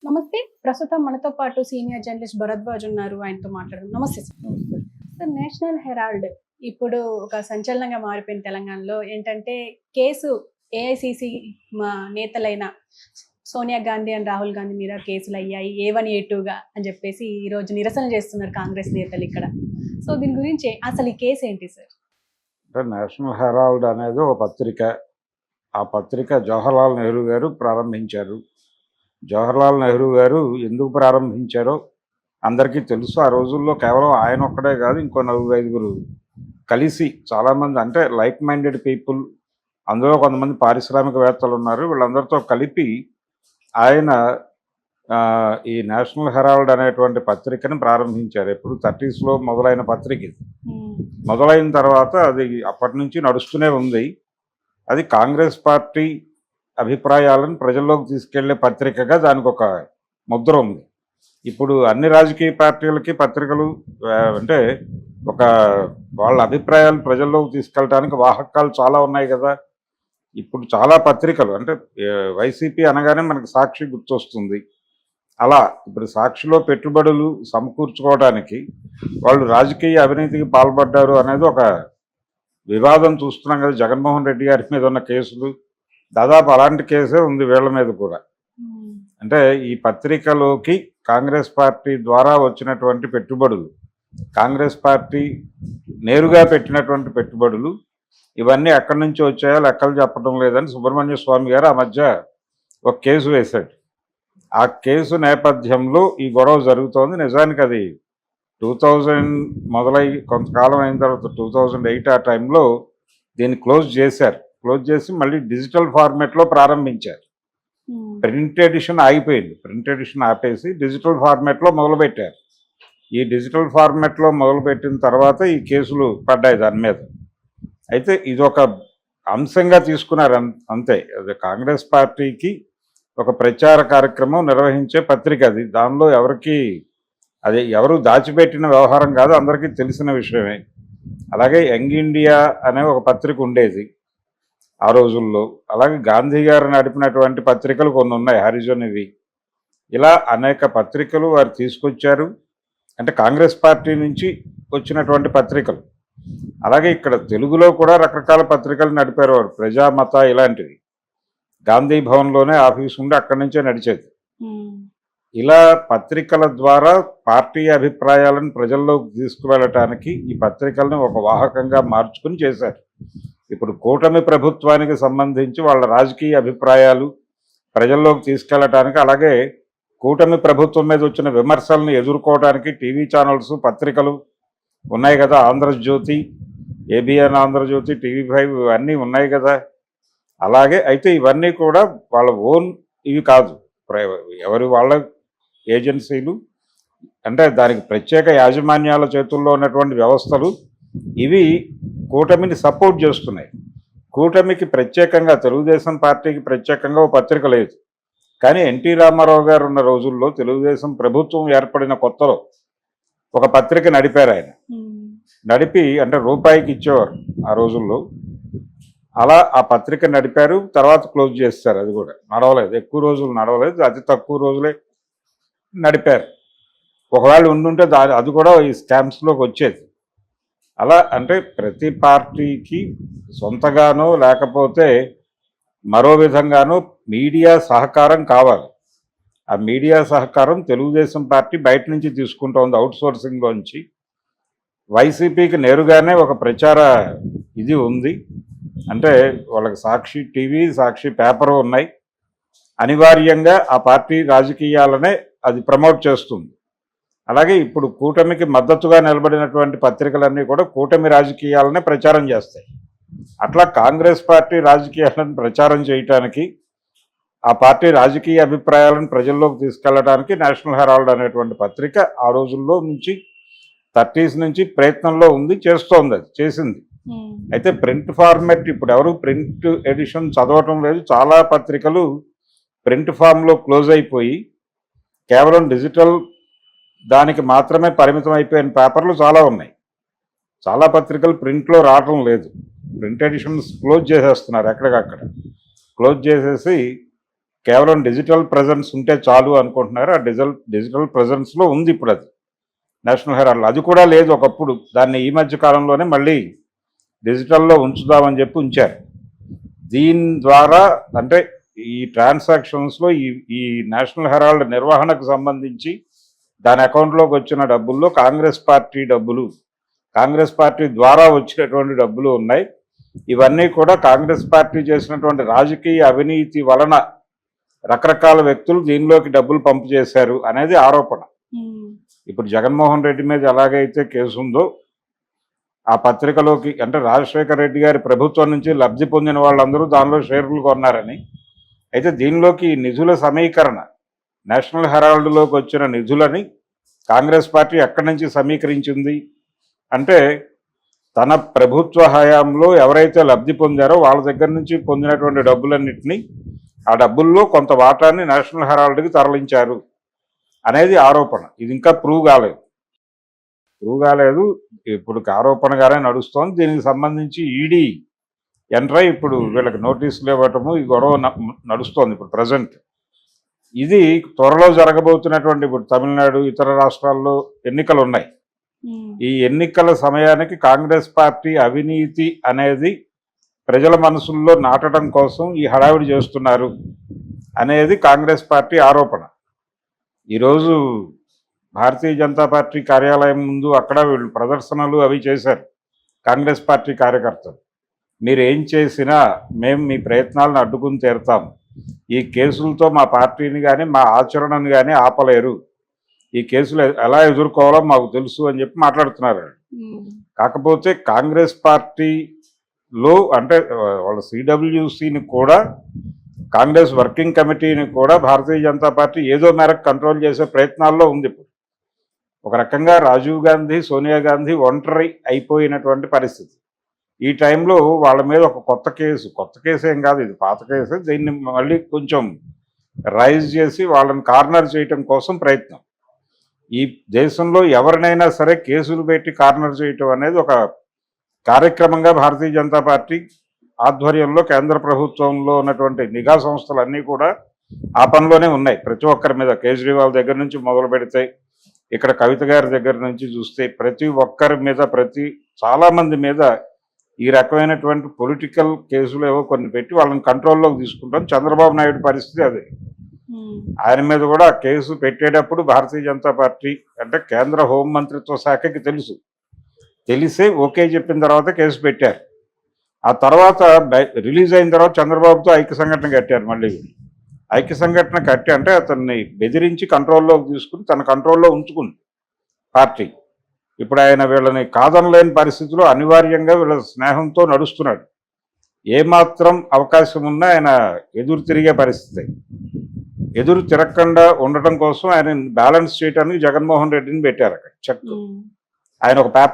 నమస్తే. ప్రస్తుతం మనతో పాటు సీనియర్ జర్నలిస్ట్ భరద్వాజ్ ఉన్నారు. ఆయనతో మాట్లాడదాం. నమస్తే సార్. నమస్తే. సార్, నేషనల్ హెరాల్డ్ ఇప్పుడు ఒక సంచలనంగా మారిపోయింది తెలంగాణలో. ఏంటంటే కేసు ఏఐసీసీ నేతలైన సోనియా గాంధీ అండ్ రాహుల్ గాంధీ మీద కేసులు అయ్యాయి. A1, A2గా అని చెప్పేసి ఈరోజు నిరసన చేస్తున్నారు కాంగ్రెస్ నేతలు ఇక్కడ. సో దీని గురించి అసలు ఈ కేసు ఏంటి సార్? అంటే నేషనల్ హెరాల్డ్ అనేది ఒక పత్రిక. ఆ పత్రిక జవహర్లాల్ నెహ్రూ గారు ప్రారంభించారు. జవహర్లాల్ నెహ్రూ గారు ఎందుకు ప్రారంభించారో అందరికీ తెలుసు. ఆ రోజుల్లో కేవలం ఆయన ఒక్కడే కాదు, ఇంకో నలుగురు ఐదుగురు కలిసి చాలామంది, అంటే లైక్ మైండెడ్ పీపుల్, అందులో కొంతమంది పారిశ్రామికవేత్తలు ఉన్నారు. వీళ్ళందరితో కలిపి ఆయన ఈ నేషనల్ హెరాల్డ్ అనేటువంటి పత్రికను ప్రారంభించారు. ఎప్పుడు 30s మొదలైన పత్రిక ఇది. మొదలైన తర్వాత అది అప్పటి నుంచి నడుస్తూనే ఉంది. అది కాంగ్రెస్ పార్టీ అభిప్రాయాలను ప్రజల్లోకి తీసుకెళ్లే పత్రికగా దానికి ఒక ముద్ర ఉంది. ఇప్పుడు అన్ని రాజకీయ పార్టీలకి పత్రికలు అంటే ఒక వాళ్ళ అభిప్రాయాలు ప్రజల్లోకి తీసుకెళ్ళడానికి వాహకాలు చాలా ఉన్నాయి కదా. ఇప్పుడు చాలా పత్రికలు, అంటే వైసీపీ అనగానే మనకు సాక్షి గుర్తొస్తుంది. అలా ఇప్పుడు సాక్షిలో పెట్టుబడులు సమకూర్చుకోవడానికి వాళ్ళు రాజకీయ అవినీతికి పాల్పడ్డారు అనేది ఒక వివాదం చూస్తున్నాం కదా. జగన్మోహన్ రెడ్డి గారి మీద ఉన్న కేసులు దాదాపు అలాంటి కేసే ఉంది వీళ్ళ మీద కూడా. అంటే ఈ పత్రికలోకి కాంగ్రెస్ పార్టీ ద్వారా వచ్చినటువంటి పెట్టుబడులు, కాంగ్రెస్ పార్టీ నేరుగా పెట్టినటువంటి పెట్టుబడులు, ఇవన్నీ ఎక్కడి నుంచి వచ్చాయో లెక్కలు చెప్పడం లేదని సుబ్రహ్మణ్య స్వామి గారు ఆ మధ్య ఒక కేసు వేశాడు. ఆ కేసు నేపథ్యంలో ఈ గొడవ జరుగుతోంది. నిజానికి అది 2000 మొదలై కొంతకాలం అయిన తర్వాత 2008 ఆ టైంలో దీన్ని క్లోజ్ చేశారు. క్లోజ్ చేసి మళ్ళీ డిజిటల్ ఫార్మేట్లో ప్రారంభించారు. ప్రింట్ ఎడిషన్ ఆగిపోయింది. ప్రింట్ ఎడిషన్ ఆపేసి డిజిటల్ ఫార్మేట్లో మొదలుపెట్టారు. ఈ డిజిటల్ ఫార్మేట్లో మొదలుపెట్టిన తర్వాత ఈ కేసులు పడ్డాయి దాని మీద. అయితే ఇది ఒక అంశంగా తీసుకున్నారు అంతే. అది కాంగ్రెస్ పార్టీకి ఒక ప్రచార కార్యక్రమం నిర్వహించే పత్రిక అది. దానిలో ఎవరు దాచిపెట్టిన వ్యవహారం కాదు, అందరికీ తెలిసిన విషయమే. అలాగే యంగ్ ఇండియా అనే ఒక పత్రిక ఉండేది ఆ రోజుల్లో. అలాగే గాంధీ గారు నడిపినటువంటి పత్రికలు కొన్ని ఉన్నాయి, హరిజన్ ఇవి. ఇలా అనేక పత్రికలు వారు తీసుకొచ్చారు. అంటే కాంగ్రెస్ పార్టీ నుంచి వచ్చినటువంటి పత్రికలు. అలాగే ఇక్కడ తెలుగులో కూడా రకరకాల పత్రికలు నడిపారు వారు. ప్రజామత ఇలాంటివి. గాంధీ భవన్లోనే ఆఫీస్ ఉండి అక్కడి నుంచే నడిచేది. ఇలా పత్రికల ద్వారా పార్టీ అభిప్రాయాలను ప్రజల్లోకి తీసుకువెళ్ళటానికి ఈ పత్రికలను ఒక వాహకంగా మార్చుకుని చేశారు. ఇప్పుడు కూటమి ప్రభుత్వానికి సంబంధించి వాళ్ళ రాజకీయ అభిప్రాయాలు ప్రజల్లోకి తీసుకెళ్లటానికి, అలాగే కూటమి ప్రభుత్వం మీద వచ్చిన విమర్శలను ఎదుర్కోవడానికి టీవీ ఛానల్స్, పత్రికలు ఉన్నాయి కదా. ఆంధ్రజ్యోతి, ఏబిఎన్ ఆంధ్రజ్యోతి, TV5 ఇవన్నీ ఉన్నాయి కదా. అలాగే అయితే ఇవన్నీ కూడా వాళ్ళ ఓన్ ఇవి కాదు, ఎవరి వాళ్ళ ఏజెన్సీలు. అంటే దానికి ప్రత్యేక యాజమాన్యాల చేతుల్లో ఉన్నటువంటి వ్యవస్థలు. ఇవి కూటమిని సపోర్ట్ చేస్తున్నాయి. కూటమికి ప్రత్యేకంగా, తెలుగుదేశం పార్టీకి ప్రత్యేకంగా ఓ పత్రిక లేదు. కానీ ఎన్టీ రామారావు గారు ఉన్న రోజుల్లో తెలుగుదేశం ప్రభుత్వం ఏర్పడిన కొత్తలో ఒక పత్రిక నడిపారు ఆయన. నడిపి అంటే రూపాయికి ఇచ్చేవారు ఆ రోజుల్లో. అలా ఆ పత్రిక నడిపారు. తర్వాత క్లోజ్ చేస్తారు. అది కూడా నడవలేదు, ఎక్కువ రోజులు నడవలేదు, అతి తక్కువ రోజులే నడిపారు. ఒకవేళ ఉండుంటే అది కూడా ఈ స్కామ్స్లోకి వచ్చేది. అలా అంటే ప్రతి పార్టీకి సొంతగానో లేకపోతే మరో విధంగానో మీడియా సహకారం కావాలి. ఆ మీడియా సహకారం తెలుగుదేశం పార్టీ బయట నుంచి తీసుకుంటోంది, అవుట్సోర్సింగ్లోంచి. వైసీపీకి నేరుగానే ఒక ప్రచార ఇది ఉంది. అంటే వాళ్ళకి సాక్షి టీవీ, సాక్షి పేపరు ఉన్నాయి. అనివార్యంగా ఆ పార్టీ రాజకీయాలనే అది ప్రమోట్ చేస్తుంది. అలాగే ఇప్పుడు కూటమికి మద్దతుగా నిలబడినటువంటి పత్రికలన్నీ కూడా కూటమి రాజకీయాలనే ప్రచారం చేస్తాయి. అట్లా కాంగ్రెస్ పార్టీ రాజకీయాలను ప్రచారం చేయటానికి, ఆ పార్టీ రాజకీయ అభిప్రాయాలను ప్రజల్లోకి తీసుకెళ్లడానికి నేషనల్ హెరాల్డ్ అనేటువంటి పత్రిక ఆ రోజుల్లో నుంచి 30s నుంచి ప్రయత్నంలో ఉంది, చేస్తోంది, అది చేసింది. అయితే ప్రింట్ ఫార్మాట్ ఇప్పుడు ఎవరు ప్రింట్ ఎడిషన్ చదవటం లేదు. చాలా పత్రికలు ప్రింట్ ఫామ్లో క్లోజ్ అయిపోయి కేవలం డిజిటల్ దానికి మాత్రమే పరిమితం అయిపోయిన పేపర్లు చాలా ఉన్నాయి. చాలా పత్రికలు ప్రింట్లో రావటం లేదు. ప్రింట్ ఎడిషన్స్ క్లోజ్ చేసేస్తున్నారు, ఎక్కడికక్కడ క్లోజ్ చేసేసి కేవలం డిజిటల్ ప్రెజెన్స్ ఉంటే చాలు అనుకుంటున్నారు. ఆ డిజిటల్ ప్రెజెన్స్లో ఉంది ఇప్పుడు అది నేషనల్ హెరాల్డ్. అది కూడా లేదు ఒకప్పుడు. దాన్ని ఈ మధ్య కాలంలోనే మళ్ళీ డిజిటల్లో ఉంచుదామని చెప్పి ఉంచారు. దీని ద్వారా అంటే ఈ ట్రాన్సాక్షన్స్లో ఈ నేషనల్ హెరాల్డ్ నిర్వహణకు సంబంధించి దాని అకౌంట్లోకి వచ్చిన డబ్బుల్లో కాంగ్రెస్ పార్టీ ద్వారా వచ్చినటువంటి డబ్బులు ఉన్నాయి. ఇవన్నీ కూడా కాంగ్రెస్ పార్టీ చేసినటువంటి రాజకీయ అవినీతి వలన రకరకాల వ్యక్తులు దీనిలోకి డబ్బులు పంపు చేశారు అనేది ఆరోపణ. ఇప్పుడు జగన్మోహన్ రెడ్డి మీద ఎలాగైతే కేసు ఉందో ఆ పత్రికలోకి అంటే రాజశేఖర రెడ్డి గారి ప్రభుత్వం నుంచి లబ్ధి పొందిన వాళ్ళందరూ దానిలో షేర్లు కొన్నారని, అయితే దీనిలోకి నిధుల సమీకరణ నేషనల్ హెరాల్డ్లోకి వచ్చిన నిధులని కాంగ్రెస్ పార్టీ ఎక్కడి నుంచి సమీకరించింది అంటే తన ప్రభుత్వ హయాంలో ఎవరైతే లబ్ధి పొందారో వాళ్ళ దగ్గర నుంచి పొందినటువంటి డబ్బులన్నింటినీ ఆ డబ్బుల్లో కొంత వాటాన్ని నేషనల్ హెరాల్డ్కి తరలించారు అనేది ఆరోపణ. ఇది ఇంకా ప్రూవ్ కాలేదు. ఇప్పుడు ఆరోపణగానే నడుస్తోంది. దీనికి సంబంధించి ఈడీ ఎంటర్ ఇప్పుడు వీళ్ళకి నోటీసులు ఇవ్వటము ఈ గొడవ నడుస్తోంది ఇప్పుడు ప్రజెంట్. ఇది త్వరలో జరగబోతున్నటువంటి ఇప్పుడు తమిళనాడు ఇతర రాష్ట్రాల్లో ఎన్నికలు ఉన్నాయి. ఈ ఎన్నికల సమయానికి కాంగ్రెస్ పార్టీ అవినీతి అనేది ప్రజల మనసుల్లో నాటడం కోసం ఈ హడావిడి చేస్తున్నారు అనేది కాంగ్రెస్ పార్టీ ఆరోపణ. ఈరోజు భారతీయ జనతా పార్టీ కార్యాలయం ముందు అక్కడ వీళ్ళు ప్రదర్శనలు అవి చేశారు కాంగ్రెస్ పార్టీ కార్యకర్తలు. మీరు ఏం చేసినా మేము మీ ప్రయత్నాలను అడ్డుకుని తీరుతాం. ఈ కేసులతో మా పార్టీని కానీ మా ఆచరణను కానీ ఆపలేరు. ఈ కేసులు ఎలా ఎదుర్కోవాలో మాకు తెలుసు అని చెప్పి మాట్లాడుతున్నారు. కాకపోతే కాంగ్రెస్ పార్టీలో అంటే వాళ్ళ సిడబ్ల్యూసిని కూడా కాంగ్రెస్ వర్కింగ్ కమిటీని కూడా భారతీయ జనతా పార్టీ ఏదో మేరకు కంట్రోల్ చేసే ప్రయత్నాల్లో ఉంది. ఇప్పుడు ఒక రకంగా రాజీవ్ గాంధీ సోనియా గాంధీ ఒంటరి అయిపోయినటువంటి పరిస్థితి. ఈ టైంలో వాళ్ళ మీద ఒక కొత్త కేసు ఏం కాదు, ఇది పాత కేసు. దీన్ని మళ్ళీ కొంచెం రైజ్ చేసి వాళ్ళని కార్నర్ చేయటం కోసం ప్రయత్నం. ఈ దేశంలో ఎవరినైనా సరే కేసులు పెట్టి కార్నర్ చేయటం అనేది ఒక కార్యక్రమంగా భారతీయ జనతా పార్టీ ఆధ్వర్యంలో కేంద్ర ప్రభుత్వంలో ఉన్నటువంటి నిఘా సంస్థలన్నీ కూడా ఆ పనిలోనే ఉన్నాయి. ప్రతి ఒక్కరి మీద కేజ్రీవాల్ దగ్గర నుంచి మొదలు పెడితే ఇక్కడ కవిత గారి దగ్గర నుంచి చూస్తే ప్రతి ఒక్కరి మీద చాలామంది మీద ఈ రకమైనటువంటి పొలిటికల్ కేసులు ఏవో కొన్ని పెట్టి వాళ్ళని కంట్రోల్లోకి తీసుకుంటాం. చంద్రబాబు నాయుడు పరిస్థితి అదే. ఆయన మీద కూడా కేసు పెట్టేటప్పుడు భారతీయ జనతా పార్టీ అంటే కేంద్ర హోంమంత్రిత్వ శాఖకి తెలిసే ఓకే చెప్పిన తర్వాత కేసు పెట్టారు. ఆ తర్వాత రిలీజ్ అయిన తర్వాత చంద్రబాబుతో ఐక్య సంఘటన కట్టారు. మళ్ళీ ఐక్య సంఘటన కట్టి అంటే అతన్ని బెదిరించి కంట్రోల్లోకి తీసుకుని తన కంట్రోల్లో ఉంచుకుంది పార్టీ. ఇప్పుడు ఆయన వీళ్ళని కాదనలేని పరిస్థితిలో అనివార్యంగా వీళ్ళ స్నేహంతో నడుస్తున్నాడు. ఏమాత్రం అవకాశం ఉన్నా ఆయన ఎదురు తిరిగే పరిస్థితి. ఎదురు తిరగకుండా ఉండటం కోసం ఆయన బ్యాలెన్స్ చేయడానికి జగన్మోహన్ రెడ్డిని పెట్టారు అక్కడ చెక్. ఆయన ఒక పేపర్